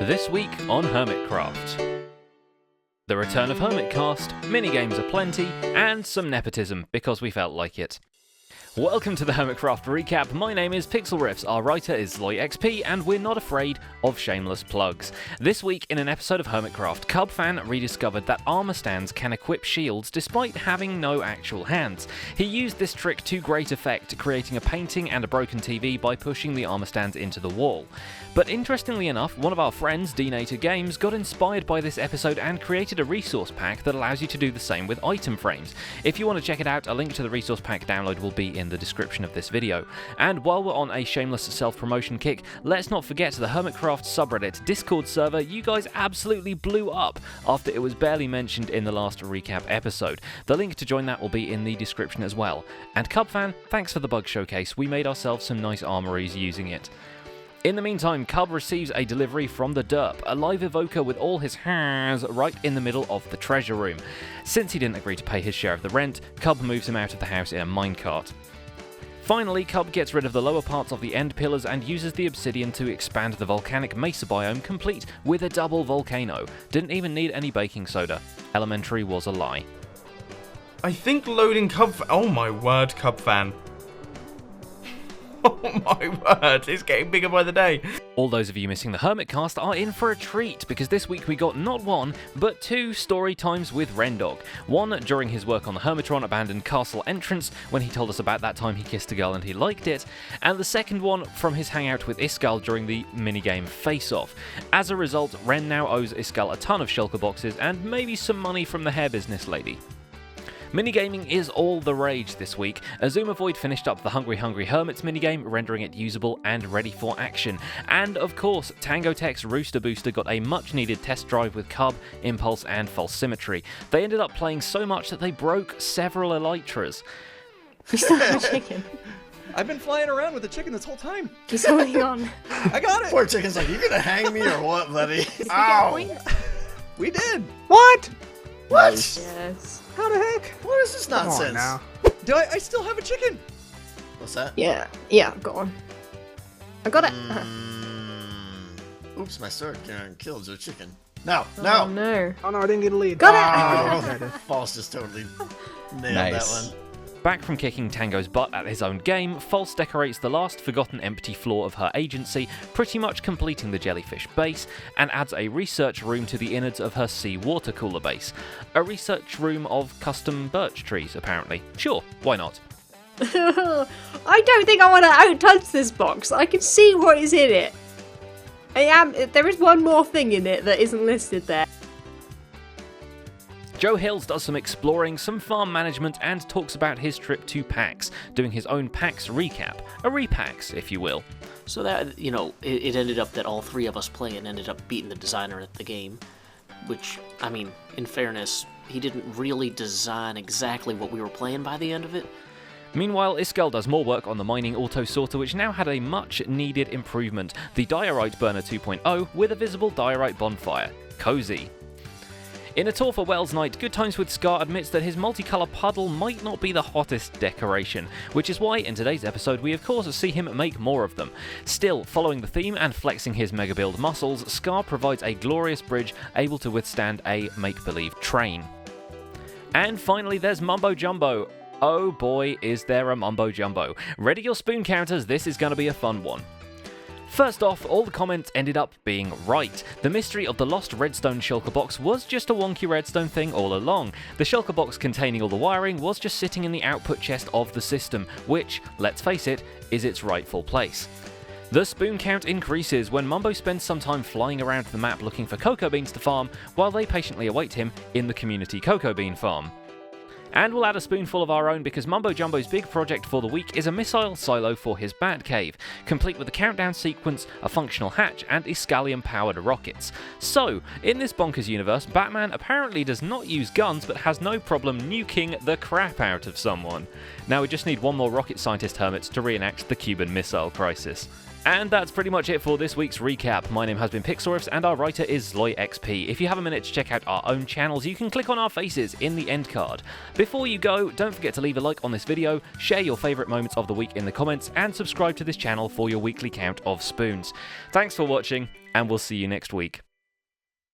This week on HermitCraft. The return of HermitCast, minigames aplenty, and some nepotism because we felt like it. Welcome to the HermitCraft recap. My name is Pixel Riffs, our writer is LoyXP, and we're not afraid of shameless plugs. This week, in an episode of HermitCraft, CubFan rediscovered that armor stands can equip shields despite having no actual hands. He used this trick to great effect, creating a painting and a broken TV by pushing the armor stands into the wall. But interestingly enough, one of our friends, Dnator Games, got inspired by this episode and created a resource pack that allows you to do the same with item frames. If you want to check it out, a link to the resource pack download will be in the description of this video. And while we're on a shameless self-promotion kick, let's not forget the HermitCraft subreddit Discord server. You guys absolutely blew up after it was barely mentioned in the last recap episode. The link to join that will be in the description as well. And CubFan, thanks for the bug showcase. We made ourselves some nice armories using it. In the meantime, Cub receives a delivery from the Derp, a live evoker with all his hairs right in the middle of the treasure room. Since he didn't agree to pay his share of the rent, Cub moves him out of the house in a minecart. Finally, Cub gets rid of the lower parts of the end pillars and uses the obsidian to expand the volcanic mesa biome, complete with a double volcano. Didn't even need any baking soda. Elementary was a lie. I think loading oh my word, CubFan. Oh my word, it's getting bigger by the day. All those of you missing the HermitCast are in for a treat, because this week we got not one, but two story times with Rendog. One during his work on the Hermitron abandoned castle entrance, when he told us about that time he kissed a girl and he liked it, and the second one from his hangout with Iskall during the minigame face-off. As a result, Ren now owes Iskall a ton of shulker boxes and maybe some money from the hair business lady. Minigaming is all the rage this week. Azuma Void finished up the Hungry Hermits minigame, rendering it usable and ready for action. And of course, Tango Tech's Rooster Booster got a much needed test drive with Cub, Impulse and False Symmetry. They ended up playing so much that they broke several elytras. You still have a chicken. I've been flying around with the chicken this whole time. He's holding on. I got it! Poor chicken's like, you gonna hang me or what, buddy? Ow! We did! What? What? Yes. How the heck? What is this nonsense? Now. Do I still have a chicken? What's that? Yeah, go on. I got it. Oops, my sword killed the chicken. No. Oh no. Oh no, I didn't get a lead. Got it! False just totally nailed Nice. that one. Back from kicking Tango's butt at his own game, False decorates the last forgotten empty floor of her agency, pretty much completing the jellyfish base, and adds a research room to the innards of her sea water cooler base. A research room of custom birch trees, apparently. Sure, why not? I don't think I want to out-touch this box. I can see what is in it. There is one more thing in it that isn't listed there. Joe Hills does some exploring, some farm management, and talks about his trip to PAX, doing his own PAX recap. A repax, if you will. So that, it ended up that all three of us playing ended up beating the designer at the game. Which, I mean, in fairness, he didn't really design exactly what we were playing by the end of it. Meanwhile, Iskall does more work on the mining auto sorter, which now had a much needed improvement. The Diorite Burner 2.0 with a visible diorite bonfire. Cozy. In a tour for Wells Night, Good Times with Scar admits that his multicolour puddle might not be the hottest decoration, which is why in today's episode we of course see him make more of them. Still, following the theme and flexing his mega build muscles, Scar provides a glorious bridge able to withstand a make-believe train. And finally there's Mumbo Jumbo. Oh boy, is there a Mumbo Jumbo. Ready your spoon counters, this is going to be a fun one. First off, all the comments ended up being right. The mystery of the lost redstone shulker box was just a wonky redstone thing all along. The shulker box containing all the wiring was just sitting in the output chest of the system, which, let's face it, is its rightful place. The spoon count increases when Mumbo spends some time flying around the map looking for cocoa beans to farm, while they patiently await him in the community cocoa bean farm. And we'll add a spoonful of our own because Mumbo Jumbo's big project for the week is a missile silo for his bat cave, complete with a countdown sequence, a functional hatch, and Iskalium-powered rockets. So, in this bonkers universe, Batman apparently does not use guns but has no problem nuking the crap out of someone. Now we just need one more rocket scientist hermits to reenact the Cuban Missile Crisis. And that's pretty much it for this week's recap. My name has been Pixel Riffs and our writer is LoyXP. If you have a minute to check out our own channels, you can click on our faces in the end card. Before you go, don't forget to leave a like on this video, share your favourite moments of the week in the comments, and subscribe to this channel for your weekly count of spoons. Thanks for watching, and we'll see you next week.